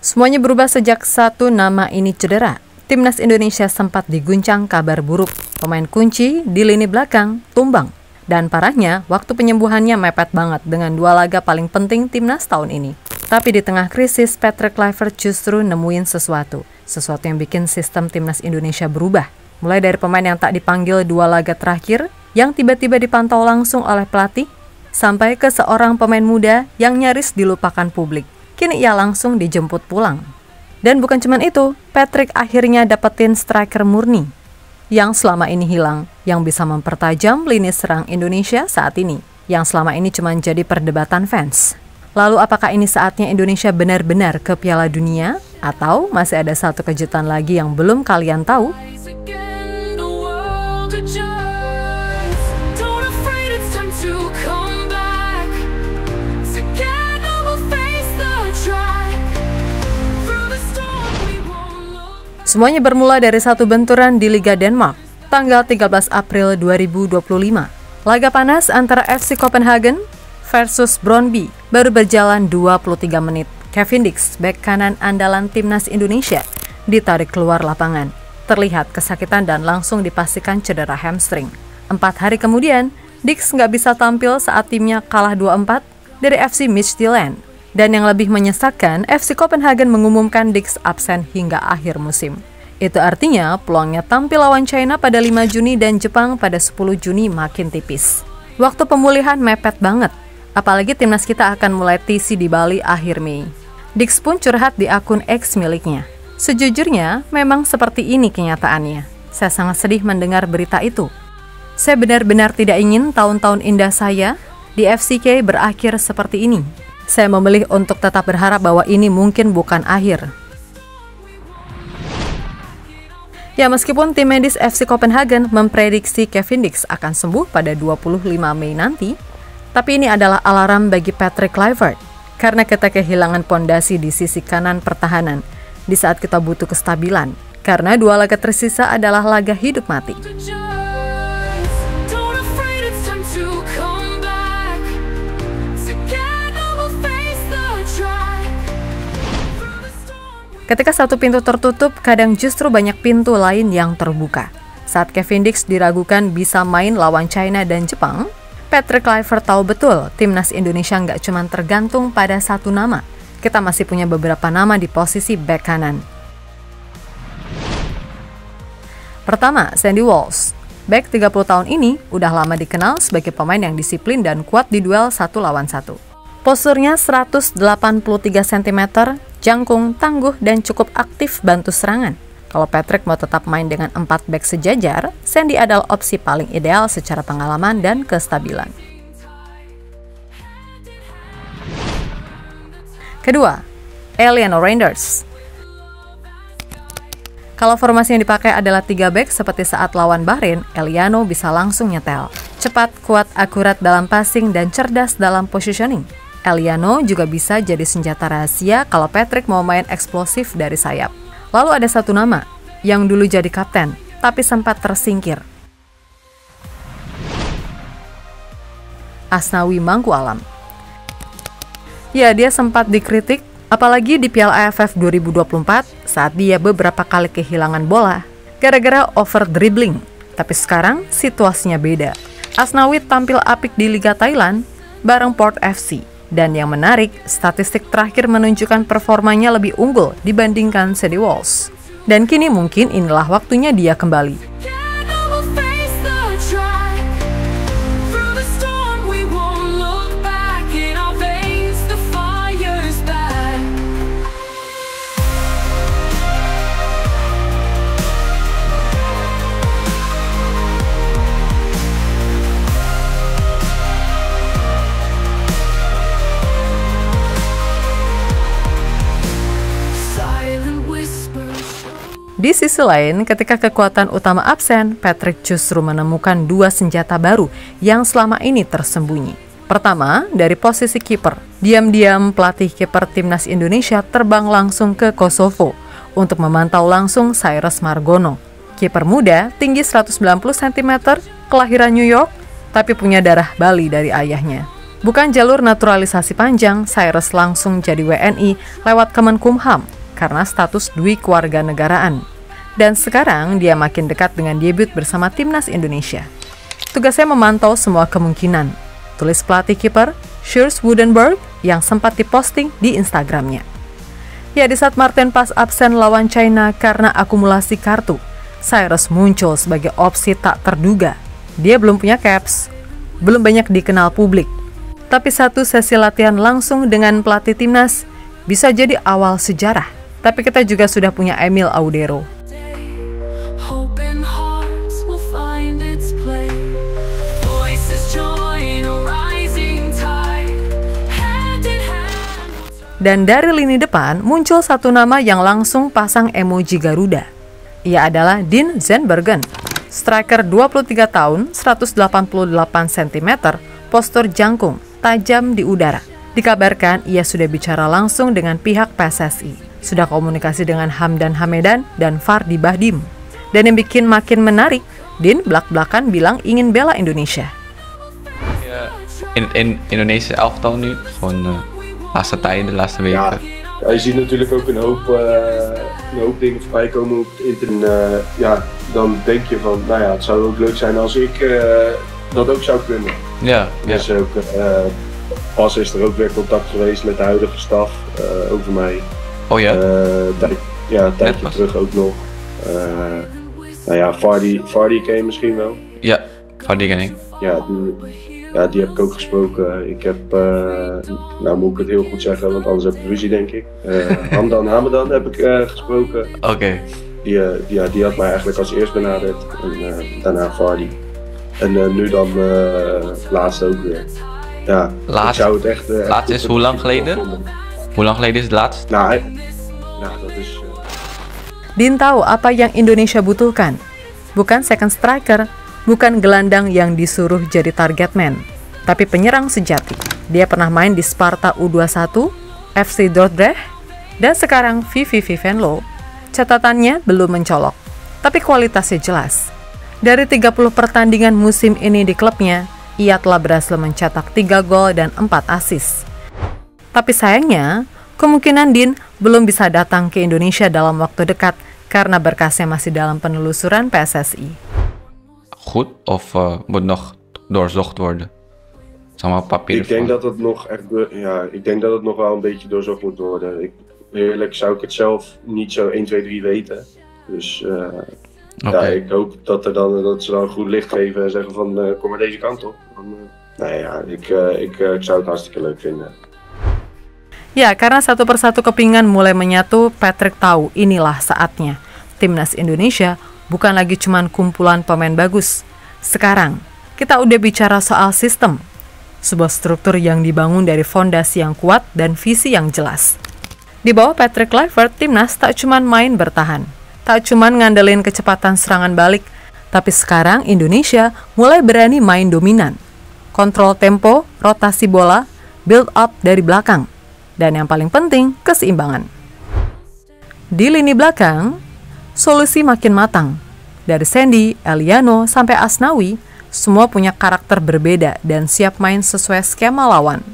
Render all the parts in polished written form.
Semuanya berubah sejak satu nama ini cedera. Timnas Indonesia sempat diguncang kabar buruk. Pemain kunci di lini belakang tumbang. Dan parahnya, waktu penyembuhannya mepet banget dengan 2 laga paling penting timnas tahun ini. Tapi di tengah krisis, Patrick Kluivert justru nemuin sesuatu. Sesuatu yang bikin sistem timnas Indonesia berubah. Mulai dari pemain yang tak dipanggil 2 laga terakhir, yang tiba-tiba dipantau langsung oleh pelatih, sampai ke seorang pemain muda yang nyaris dilupakan publik. Kini ia langsung dijemput pulang. Dan bukan cuma itu, Patrick akhirnya dapetin striker murni yang selama ini hilang, yang bisa mempertajam lini serang Indonesia saat ini, yang selama ini cuma jadi perdebatan fans. Lalu apakah ini saatnya Indonesia benar-benar ke Piala Dunia? Atau masih ada satu kejutan lagi yang belum kalian tahu? Semuanya bermula dari satu benturan di Liga Denmark, tanggal 13 April 2025. Laga panas antara FC Copenhagen versus Brøndby baru berjalan 23 menit. Kevin Dix, bek kanan andalan timnas Indonesia, ditarik keluar lapangan. Terlihat kesakitan dan langsung dipastikan cedera hamstring. 4 hari kemudian, Dix nggak bisa tampil saat timnya kalah 2-4 dari FC Midtjylland. Dan yang lebih menyesakkan, FC Copenhagen mengumumkan Dix absen hingga akhir musim. Itu artinya peluangnya tampil lawan China pada 5 Juni dan Jepang pada 10 Juni makin tipis. Waktu pemulihan mepet banget, apalagi timnas kita akan mulai TC di Bali akhir Mei. Dix pun curhat di akun X miliknya. Sejujurnya, memang seperti ini kenyataannya. Saya sangat sedih mendengar berita itu. Saya benar-benar tidak ingin tahun-tahun indah saya di FCK berakhir seperti ini. Saya memilih untuk tetap berharap bahwa ini mungkin bukan akhir. Ya, meskipun tim medis FC Copenhagen memprediksi Kevin Dix akan sembuh pada 25 Mei nanti, tapi ini adalah alarm bagi Patrick Kluivert, karena kita kehilangan pondasi di sisi kanan pertahanan di saat kita butuh kestabilan, karena 2 laga tersisa adalah laga hidup mati. Ketika satu pintu tertutup, kadang justru banyak pintu lain yang terbuka. Saat Kevin Dix diragukan bisa main lawan China dan Jepang, Patrick Kluivert tahu betul timnas Indonesia nggak cuma tergantung pada satu nama. Kita masih punya beberapa nama di posisi bek kanan. Pertama, Sandy Walsh. Bek 30 tahun ini udah lama dikenal sebagai pemain yang disiplin dan kuat di duel 1 lawan 1. Posturnya 183 cm, jangkung, tangguh, dan cukup aktif bantu serangan. Kalau Patrick mau tetap main dengan 4 bek sejajar, Sandy adalah opsi paling ideal secara pengalaman dan kestabilan. Kedua, Eliano Reinders. Kalau formasi yang dipakai adalah 3 bek seperti saat lawan Bahrain, Eliano bisa langsung nyetel. Cepat, kuat, akurat dalam passing, dan cerdas dalam positioning. Eliano juga bisa jadi senjata rahasia kalau Patrick mau main eksplosif dari sayap. Lalu ada satu nama yang dulu jadi kapten, tapi sempat tersingkir. Asnawi Mangkualam. Ya, dia sempat dikritik, apalagi di Piala AFF 2024 saat dia beberapa kali kehilangan bola gara-gara over dribbling. Tapi sekarang situasinya beda. Asnawi tampil apik di Liga Thailand bareng Port FC. Dan yang menarik, statistik terakhir menunjukkan performanya lebih unggul dibandingkan Sandy Walsh. Dan kini mungkin inilah waktunya dia kembali. Di sisi lain, ketika kekuatan utama absen, Patrick justru menemukan 2 senjata baru yang selama ini tersembunyi. Pertama, dari posisi kiper. Diam-diam pelatih kiper timnas Indonesia terbang langsung ke Kosovo untuk memantau langsung Cyrus Margono. Kiper muda, tinggi 190 cm, kelahiran New York, tapi punya darah Bali dari ayahnya. Bukan jalur naturalisasi panjang, Cyrus langsung jadi WNI lewat Kemenkumham karena status dui kewarganegaraan. Dan sekarang dia makin dekat dengan debut bersama timnas Indonesia. Tugasnya memantau semua kemungkinan, tulis pelatih kiper Sjoerd Woudenberg yang sempat diposting di Instagramnya. Ya, di saat Martin pas absen lawan China karena akumulasi kartu, Cyrus muncul sebagai opsi tak terduga. Dia belum punya caps, belum banyak dikenal publik. Tapi satu sesi latihan langsung dengan pelatih timnas bisa jadi awal sejarah. Tapi kita juga sudah punya Emil Audero. Dan dari lini depan muncul satu nama yang langsung pasang emoji Garuda. Ia adalah Dean Zandbergen, striker 23 tahun, 188 cm, postur jangkung, tajam di udara. Dikabarkan ia sudah bicara langsung dengan pihak PSSI, sudah komunikasi dengan Hamdan Hamedan dan Fardi Bahdim. Dan yang bikin makin menarik, Dean belak-belakan bilang ingin bela Indonesia. In Indonesia elftal nu, gewoon laatste tijden, de laatste weken. Ja, je ziet natuurlijk ook een hoop dingen voorbij komen op het internet. Dan denk je van, nou ja, het zou ook leuk zijn als ik dat ook zou kunnen. Ja. Dus ook, pas is er ook weer contact geweest met de huidige staf over mij. Oh ja? Een tijdje terug ook nog. Fardi ken je misschien wel? Ja, Fardi ken ik. Die heb ik ook gesproken. Ik heb, nou moet ik het heel goed zeggen, want anders heb ik ruzie denk ik. Hamdan Hamedan heb ik gesproken. Oké. Die had mij eigenlijk als eerst benaderd. En daarna Fardi. En nu dan laatst ook weer. Ja, laatst, ik zou het echt... laatst is hoe lang geleden? Hoe lang geleden is het laatst? Nou, dat is... Dean tahu apa yang Indonesia butuhkan. Bukan second striker, bukan gelandang yang disuruh jadi target man, tapi penyerang sejati. Dia pernah main di Sparta U21, FC Dordrecht, dan sekarang VVV Venlo. Catatannya belum mencolok, tapi kualitasnya jelas. Dari 30 pertandingan musim ini di klubnya, ia telah berhasil mencetak 3 gol dan 4 assist. Tapi sayangnya, kemungkinan Dean belum bisa datang ke Indonesia dalam waktu dekat karena berkasnya masih dalam penelusuran PSSI. Goed of moet nog doorzocht worden? Sama papier. Ik denk dat het nog echt, ik denk dat het nog wel een beetje doorzocht moet worden. Eerlijk zou ik het zelf niet zo 1, 2, 3 weten. Dus okay. Ik hoop dat ze dan een goed licht geven en zeggen van kom maar deze kant op. Ik zou het hartstikke leuk vinden. Ya, karena satu persatu kepingan mulai menyatu, Patrick tahu inilah saatnya. Timnas Indonesia bukan lagi cuman kumpulan pemain bagus. Sekarang, kita udah bicara soal sistem. Sebuah struktur yang dibangun dari fondasi yang kuat dan visi yang jelas. Di bawah Patrick Kluivert, Timnas tak cuman main bertahan. Tak cuman ngandelin kecepatan serangan balik. Tapi sekarang Indonesia mulai berani main dominan. Kontrol tempo, rotasi bola, build up dari belakang. Dan yang paling penting, keseimbangan. Di lini belakang, solusi makin matang. Dari Sandy, Eliano, sampai Asnawi, semua punya karakter berbeda dan siap main sesuai skema lawan.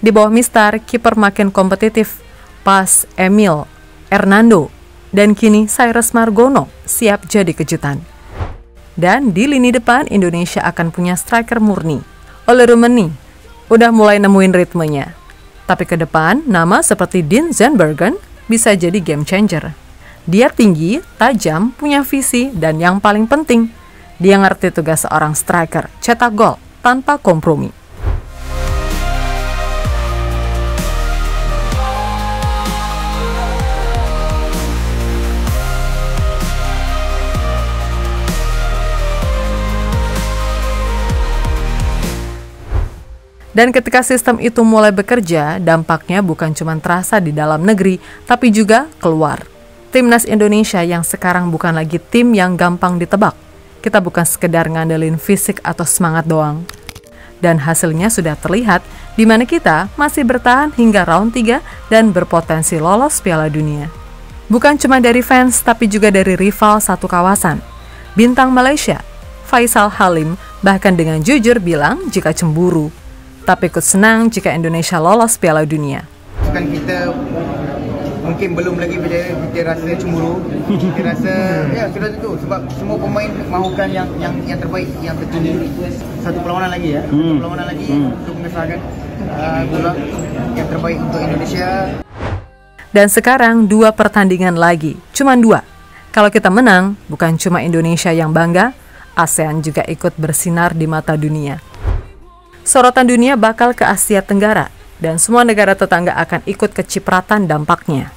Di bawah Mistar, kiper makin kompetitif. Pas, Emil, Hernando, dan kini Cyrus Margono siap jadi kejutan. Dan di lini depan, Indonesia akan punya striker murni. Ole Rummenigge udah mulai nemuin ritmenya. Tapi ke depan, nama seperti Dean Zandbergen bisa jadi game changer. Dia tinggi, tajam, punya visi, dan yang paling penting, dia ngerti tugas seorang striker, cetak gol tanpa kompromi. Dan ketika sistem itu mulai bekerja, dampaknya bukan cuma terasa di dalam negeri, tapi juga keluar. Timnas Indonesia yang sekarang bukan lagi tim yang gampang ditebak. Kita bukan sekedar ngandelin fisik atau semangat doang. Dan hasilnya sudah terlihat, di mana kita masih bertahan hingga round 3 dan berpotensi lolos Piala Dunia. Bukan cuma dari fans, tapi juga dari rival satu kawasan. Bintang Malaysia, Faisal Halim, bahkan dengan jujur bilang jika cemburu. tetap ikut senang jika Indonesia lolos Piala Dunia. Kan kita mungkin belum lagi berjaya, kita rasa cemburu, kita rasa ya sudah tentu sebab semua pemain mahukan yang terbaik, yang tertinggi. Satu perlawanan lagi ya, satu perlawanan lagi untuk mengesahkan bola yang terbaik untuk Indonesia. Dan sekarang 2 pertandingan lagi, cuma 2. Kalau kita menang, bukan cuma Indonesia yang bangga, ASEAN juga ikut bersinar di mata dunia. Sorotan dunia bakal ke Asia Tenggara, dan semua negara tetangga akan ikut kecipratan dampaknya.